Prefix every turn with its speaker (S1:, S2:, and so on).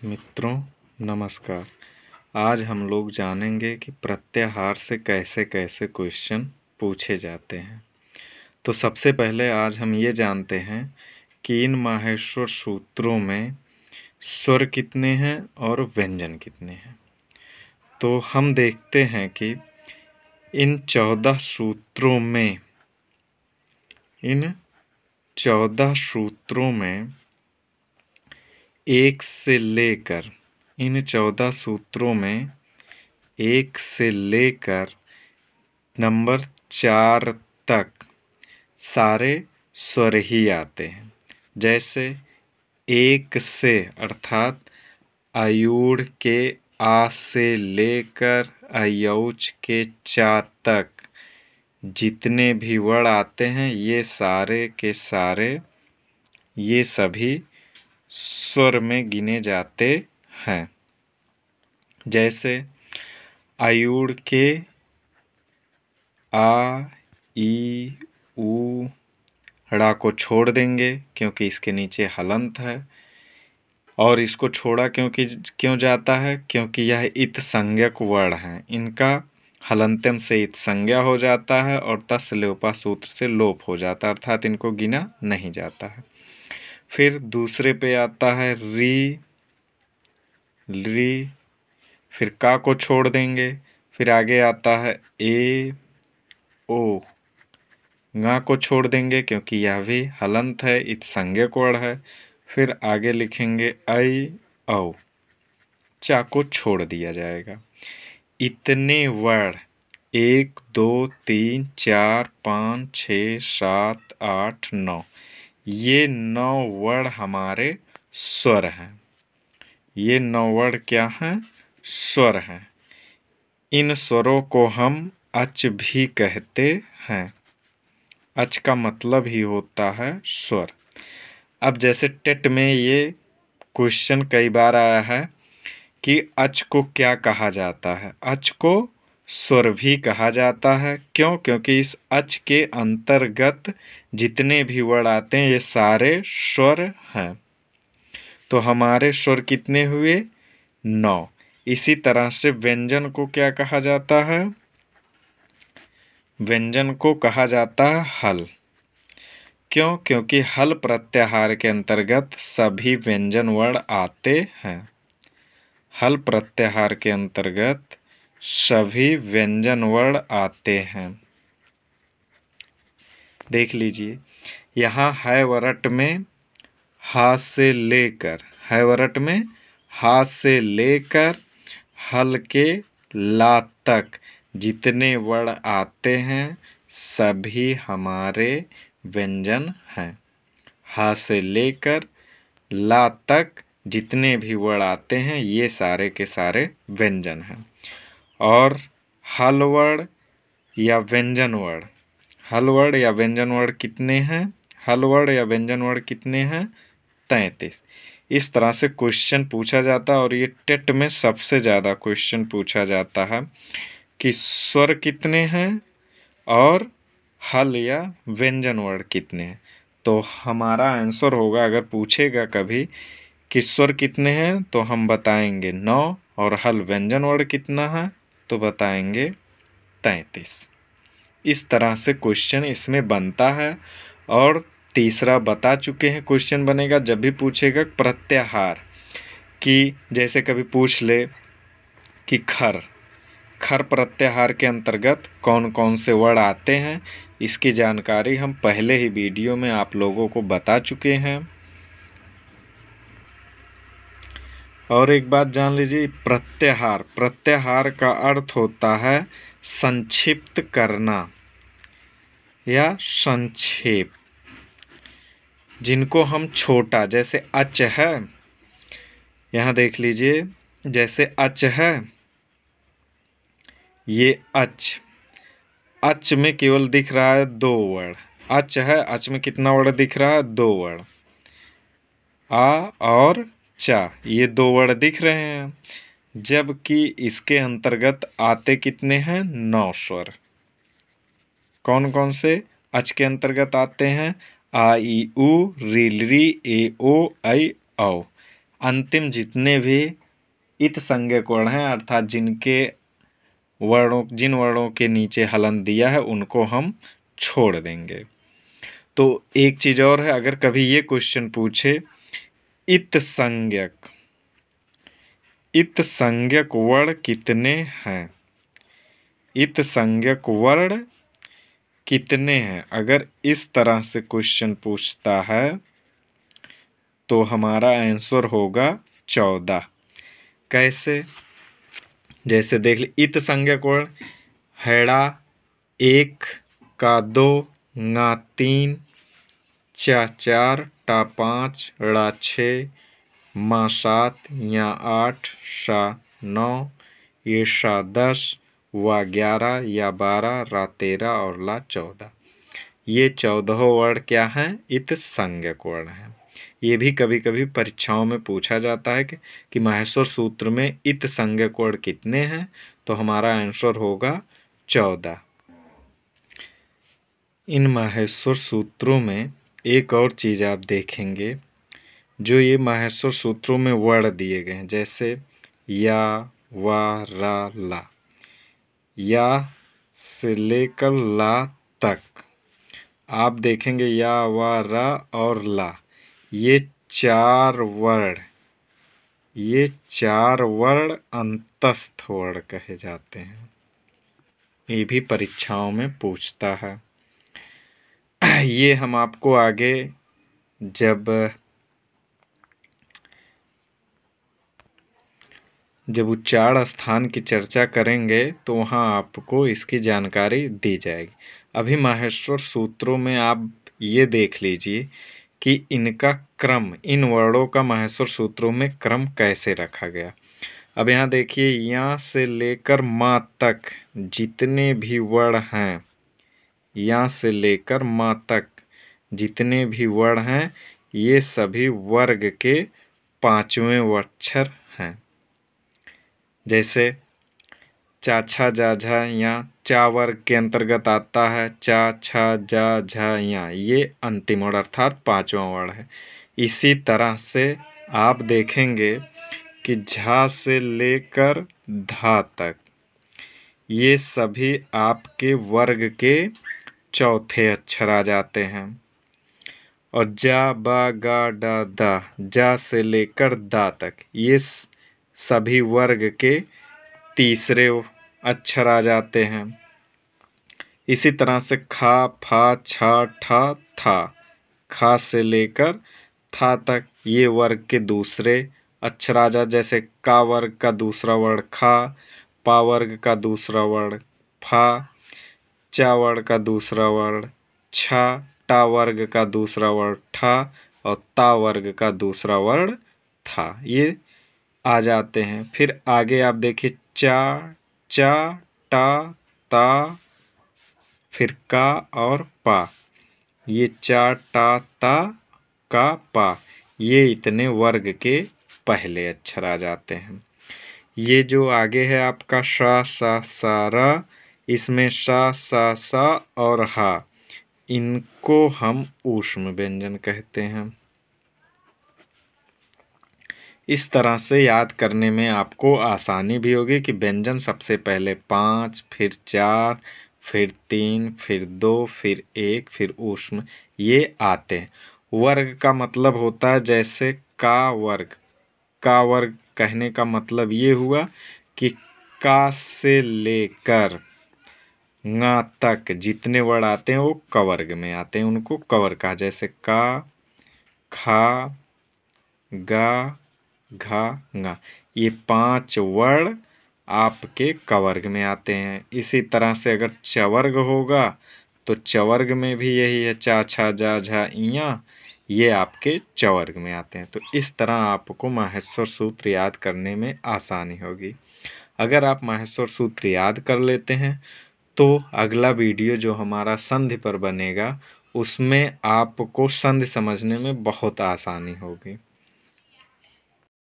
S1: मित्रों नमस्कार। आज हम लोग जानेंगे कि प्रत्याहार से कैसे कैसे क्वेश्चन पूछे जाते हैं। तो सबसे पहले आज हम ये जानते हैं कि इन माहेश्वर सूत्रों में स्वर कितने हैं और व्यंजन कितने हैं। तो हम देखते हैं कि इन 14 सूत्रों में एक से लेकर इन 14 सूत्रों में 1 से लेकर नंबर 4 तक सारे स्वर ही आते हैं। जैसे 1 से अर्थात आयुड़ के आ से लेकर अयौच के चा तक जितने भी वर्ण आते हैं ये सारे के सारे ये सभी स्वर में गिने जाते हैं। जैसे आयुड़ के आ, ई, ऊ, ड़ा को छोड़ देंगे क्योंकि इसके नीचे हलंत है। और इसको छोड़ा क्यों जाता है? क्योंकि यह इत संज्ञक वर्ण है। इनका हलंत्यम से इत संज्ञा हो जाता है और तस् लोपा सूत्र से लोप हो जाता है, अर्थात इनको गिना नहीं जाता है। फिर दूसरे पे आता है री, फिर का को छोड़ देंगे। फिर आगे आता है ए, ओ, ङा को छोड़ देंगे क्योंकि यह भी हलंत है, इत संज्ञक वर्ण है। फिर आगे लिखेंगे ऐ, औ, चा को छोड़ दिया जाएगा। इतने वर्ण 1 2 3 4 5 6 7 8 9 ये 9 वर्ण हमारे स्वर हैं। ये 9 वर्ण क्या हैं? स्वर हैं। इन स्वरों को हम अच भी कहते हैं। अच का मतलब ही होता है स्वर। अब जैसे टेट में ये क्वेश्चन कई बार आया है कि अच को क्या कहा जाता है। अच को स्वर भी कहा जाता है। क्यों? क्योंकि इस अच के अंतर्गत जितने भी वर्ण आते हैं ये सारे स्वर हैं। तो हमारे स्वर कितने हुए? 9। इसी तरह से व्यंजन को क्या कहा जाता है? व्यंजन को कहा जाता है हल। क्यों? क्योंकि हल प्रत्याहार के अंतर्गत सभी व्यंजन वर्ण आते हैं। हल प्रत्याहार के अंतर्गत सभी व्यंजन वर्ण आते हैं। देख लीजिए, यहाँ है वरट में हा से लेकर, है वरट में हा से लेकर हल के ला तक जितने वर्ण आते हैं सभी हमारे व्यंजन हैं। हा से लेकर ला तक जितने भी वर्ण आते हैं ये सारे के सारे व्यंजन हैं। और हल वर्ण या व्यंजन वर्ण, हल वर्ण या व्यंजन वर्ण कितने हैं? हल वर्ण या व्यंजन वर्ण कितने हैं? 33। इस तरह से क्वेश्चन पूछा जाता है और ये टेट में सबसे ज़्यादा क्वेश्चन पूछा जाता है कि स्वर कितने हैं और हल या व्यंजन वर्ण कितने हैं। तो हमारा आंसर होगा, अगर पूछेगा कभी कि स्वर कितने हैं तो हम बताएंगे 9 और हल व्यंजन वर्ण कितना है तो बताएंगे 33। इस तरह से क्वेश्चन इसमें बनता है। और तीसरा बता चुके हैं क्वेश्चन बनेगा जब भी पूछेगा प्रत्याहार कि जैसे कभी पूछ ले कि खर प्रत्याहार के अंतर्गत कौन कौन से वर्ण आते हैं, इसकी जानकारी हम पहले ही वीडियो में आप लोगों को बता चुके हैं। और एक बात जान लीजिए, प्रत्याहार का अर्थ होता है संक्षिप्त करना या संक्षेप। जिनको हम छोटा, जैसे अच है, यहाँ देख लीजिए, जैसे अच है, ये अच में केवल दिख रहा है 2 वर्ण। अच है, अच में कितना वर्ण दिख रहा है? 2 वर्ण, आ और चा, ये 2 वर्ण दिख रहे हैं। जबकि इसके अंतर्गत आते कितने हैं? 9 स्वर। कौन कौन से अच के अंतर्गत आते हैं? आ, ई, ऊ, री, ली, ए, ओ, ऐ, औ। अंतिम जितने भी इत संज्ञक वर्ण हैं, अर्थात जिन वर्णों के नीचे हलंत दिया है उनको हम छोड़ देंगे। तो एक चीज़ और है, अगर कभी ये क्वेश्चन पूछे इत संज्ञक वर्ण कितने हैं, इत संज्ञक वर्ण कितने हैं, अगर इस तरह से क्वेश्चन पूछता है तो हमारा आंसर होगा 14। कैसे, जैसे देख ली, इत संज्ञक वर्ण हैड़ा 1, का 2, ङा 3, चा 4, टा 5, ड़ा 6, मा 7, या 8, शा 9, ये शा 10, वा 11, या 12, रा 13 और ला 14। ये 14 वर्ण क्या हैं, इत संज्ञक वर्ण हैं। ये भी कभी कभी परीक्षाओं में पूछा जाता है कि माहेश्वर सूत्र में इत संज्ञक वर्ण कितने हैं, तो हमारा आंसर होगा 14। इन माहेश्वर सूत्रों में एक और चीज़ आप देखेंगे, जो ये माहेश्वर सूत्रों में वर्ण दिए गए हैं, जैसे या, वा, रा, ला, या से लेकर ला तक आप देखेंगे या, वा, रा और ला, ये चार वर्ण अंतस्थ वर्ण कहे जाते हैं। ये भी परीक्षाओं में पूछता है। ये हम आपको आगे जब उच्चारण स्थान की चर्चा करेंगे तो वहाँ आपको इसकी जानकारी दी जाएगी। अभी माहेश्वर सूत्रों में आप ये देख लीजिए कि इनका क्रम, इन वर्णों का माहेश्वर सूत्रों में क्रम कैसे रखा गया। अब यहाँ देखिए, यहाँ से लेकर माँ तक जितने भी वर्ण हैं, यहाँ से लेकर माँ तक जितने भी वर्ण हैं, ये सभी वर्ग के 5वें अक्षर हैं। जैसे चा, छा, जा, झा, या चा वर्ग के अंतर्गत आता है। चा, छा, जा, झा, या, ये अंतिम वर्ण अर्थात 5वां वर्ण है। इसी तरह से आप देखेंगे कि झा से लेकर धा तक ये सभी आपके वर्ग के चौथे अक्षर आ जाते हैं। और जा, बा, गा, डा, दा, जा से लेकर दा तक ये सभी वर्ग के तीसरे अक्षर आ जाते हैं। इसी तरह से खा, फा, छा, ठा, था, खा से लेकर था तक ये वर्ग के दूसरे अक्षर आ जाते। जैसे का वर्ग का दूसरा वर्ण खा, पा वर्ग का दूसरा वर्ण फा, चा वर्ग का दूसरा वर्ण छा, टा वर्ग का दूसरा वर्ण ठा और ता वर्ग का दूसरा वर्ण था, ये आ जाते हैं। फिर आगे आप देखिए, चा, चा, टा, ता, फिर का और पा, ये चा, टा, ता, का, पा, ये इतने वर्ग के पहले अक्षर आ जाते हैं। ये जो आगे है आपका शा, सा, सा, रा, इसमें शा, सा, सा और हा, इनको हम ऊष्म व्यंजन कहते हैं। इस तरह से याद करने में आपको आसानी भी होगी कि व्यंजन सबसे पहले 5, फिर 4, फिर 3, फिर 2, फिर 1, फिर ऊष्म, ये आते हैं। वर्ग का मतलब होता है, जैसे का वर्ग कहने का मतलब ये हुआ कि का से लेकर ङा तक जितने वर्ण आते हैं वो कवर्ग में आते हैं, उनको कवर्ग कहा। जैसे का, खा, गा, घा, ङा, ये 5 वर्ण आपके कवर्ग में आते हैं। इसी तरह से अगर चवर्ग होगा तो चवर्ग में भी यही है, चा, छा, जा, झा, इया, ये आपके चवर्ग में आते हैं। तो इस तरह आपको माहेश्वर सूत्र याद करने में आसानी होगी। अगर आप माहेश्वर सूत्र याद कर लेते हैं तो अगला वीडियो जो हमारा संधि पर बनेगा उसमें आपको संधि समझने में बहुत आसानी होगी।